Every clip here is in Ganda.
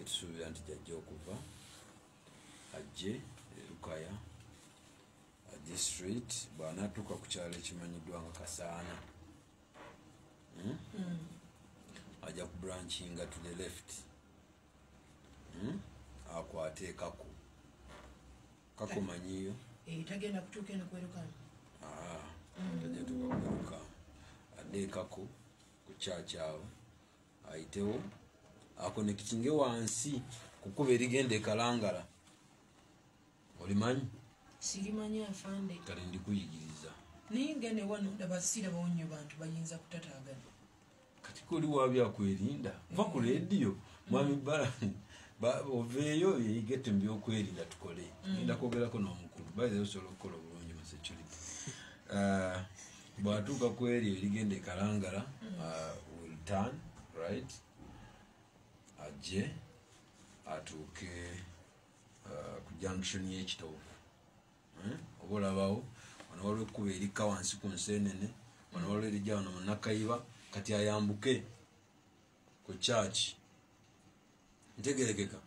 tusuubira nti jajja okuva ajje Lukaya district bw'anatuuka ku kyalo ekimanyiddwa nga Kasaana ajja ku branchinga to the left akwate kako manyiyo tagenda kutuuka eno kwerukana tajja tuuka kweruka adde kako ku kyakyawo ayitewo akonekitinge wansi kukuba erigenda ekalangala olimanyi sirimanyi afande kale ndikuyigiriza naye ngene wano ndabasiira bawonyo bantu bayinza kutataagana kati kuli wabyakwerinda va ku rediyo mwami bala oveeyo yeyigete mu byokwerinda tukole genda kwogerako n'omukulu bayiza osobola okukola obulungi mu security bw'atuuka ku eryo erigenda ekalangala will turn right ajje atuuke ku junction y'ekitovu oba olabawo wano waliwo ekkuba erikka wansi ku Nseenene wano waliwo erijja wano mu Nakayiba kati ayambuke ku church ntegerekeka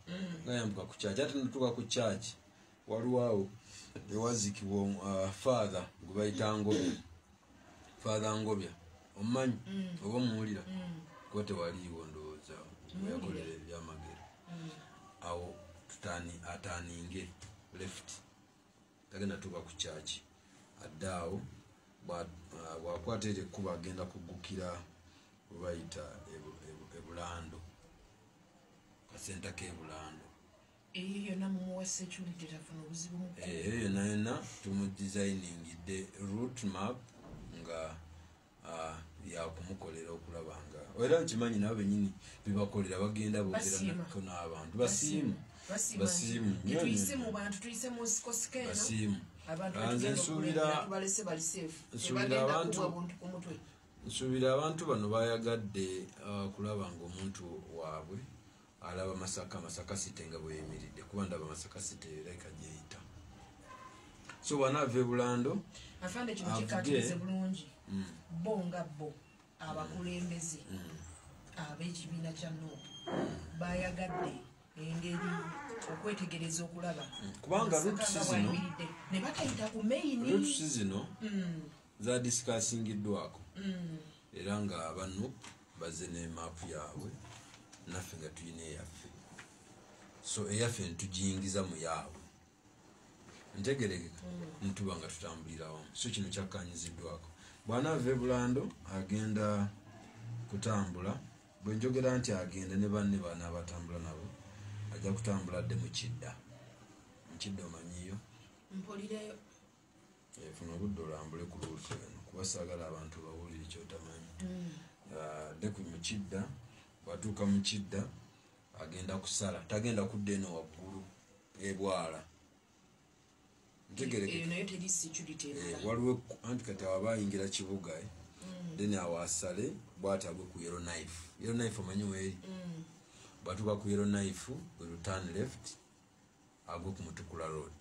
nga yambuka ku church ate natuuka ku church waliwo awo ewazikibwa father gwe bayita Ngobya omumanyi oba omuwulira kuba tewaliiwo ndowooza bwe yakolera ebyamagero awo ataaninge left tagenda tuuka ku church adde awo bwakwata eri ekkuba agenda kuggukira webayita ebulando kasenta k'ebulando eyo yonna mumuwa security tafuna obuzibu eyo yonna yonna tumudisayiningidde route map nga yakumukolera okulaba nga era nkimanyi nabo benyini bibakolera bagenda bogerako n'abantu basiimu nsuubira abantu bano bayagadde kulaba nga omuntu waabwe alaba Masaka City nga bweyimiridde kuba ndaba Masaka City ereka gyeyita so bwanaava ebulando afande kino kikakirize bulungi bo nga bo abakulembeze ab'ekibiina kya NUP bayagadde engeri okwetegereza okulaba kubanga ne batayita ku maini rutusi zino za discussingiddwako era nga aba NUP bazze ne maapu yaabwe naffe nga tuyina eyaffe so eyaffe ntugiyingiza mu yaabwe ntegerekeka ntuba nga tutambulira wamu so kino kyakkanyiziddwako bw'anaava ebulando agenda kutambula bwe njogera nti agenda ne banne bana abatambula nabo ajja kutambula adde mu Kidda omanyiyo mpolireyo funa obudde olambule ku luutu eno kuba saagala abantu bawulire kyotamanyi adde mu Kidda bw'atuuka mu Kidda agenda kusala tagenda kudda eno waggulu ebwala waliwo anti kati aba ayingira kibuga then awo asale bw'ati agwe ku Yellow Knife omanyi weeri bw'atuuka ku Yellow Knife we turn left agwe ku Mutukula road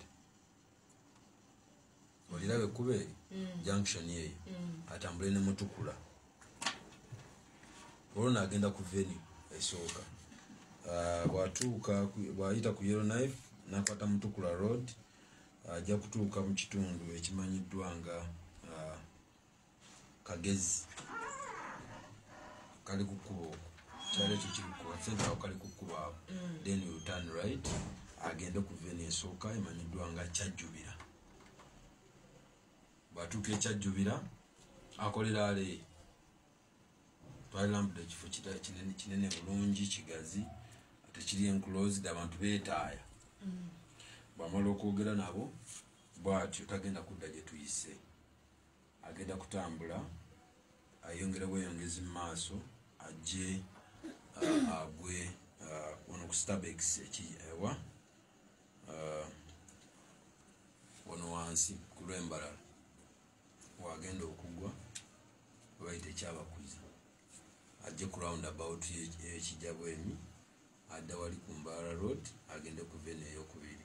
olirabe ekkuba eri junction yeeyo atambule ne Mutukula olwo naagenda ku venue esooka bw'ayita ku Yellow Knife nakwata Mutukula road ajja kutuuka mu kitundu ekimanyiddwa nga Kagezi kali ku kkubo kyalo ekyo kiri ku sente awo kali ku kkubo awo then you turn right agende ku venue esooka emanyiddwa nga Kyajjubira bw'atuuka ekyajjubira akolera ale twalambudde ekifo kinene bulungi kigazi ate kiri enclosed abantu beetaaya bw'amala okwogera nabo bw'atyo tagenda kudda gye tuyise agenda kutambula ayongera bweyongezi mu maaso ajje agwe wano ku Starbex ewa wano wansi ku lw'embalala wagenda okugwa bayita ekyabakuza ajje ku roundabout y'ekijja bwemi adda wali ku Mbala road agende ku vene ey'okubiri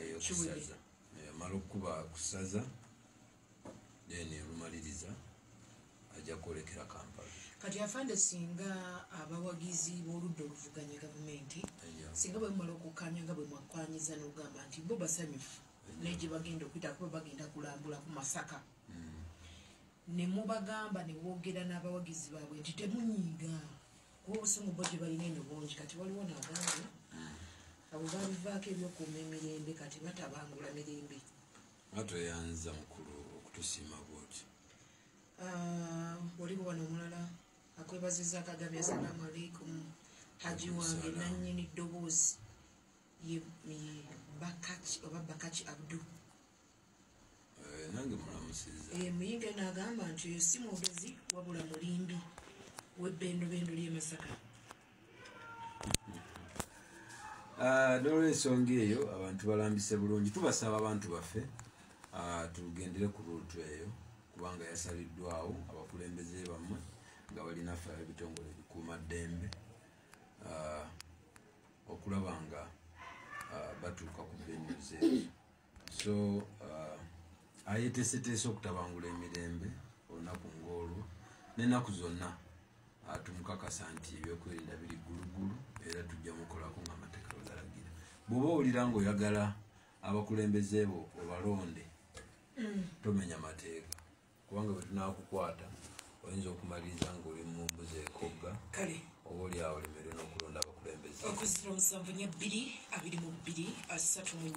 eyokusaza amala okukuba kusaza then lumaliriza ajja kwolekera Kampala kati afande singa abawagizi b'oludda oluvuganya gavumenti singa bwe mumala okukkaanya nga bwe mwakwanyiza n'ogamba nti bo basanyufu naye gye bagenda okuyita kuba bagenda kulambula ku Masaka ne mubagamba ne boogera n'abawagizi baabwe nti temunyiiga kuba obusungu bo gye balina eno bungi kati waliwo n'agambe abo babivaako ebyokuuma emirembe kati batabangula mirembe atoyanza mukulu okutusiima bwoti waliwo wano omulala akwebaziza akagambye assalamu alaikum haji wange nannyini ddoboozi ye Bakaki Abdu nange mulamusiza muyinga n'agamba nti oyo si mwogezi wabula mulimbi w'ebbendobendo ly'e Masaka n'olwensonga eyo abantu balambise bulungi tubasaba abantu baffe tugendere ku luutu eyo kubanga yasaliddwawo abakulembeze bammwe nga balina ffe ebitongole bikuuma ddembe okulaba nga batuuka ku venues ezo so ayeteeseteese okutabangula emirembe olunaku ng'olwo n'ennaku zonna tumukakasa nti ebyokwerinda biri ggulugulu era tujja mukolako ng'amateeka bwegalagira bw'oba owulira ng'oyagala abakulembeze bo obalonde tomenya mateeka kubanga bwe tunaakukwata oyinza okumaliriza ng'oli mu mbuzi ekogga kale oba oli awo lemerwe n'okulonda abakulembeze okuzira 7/2/22 33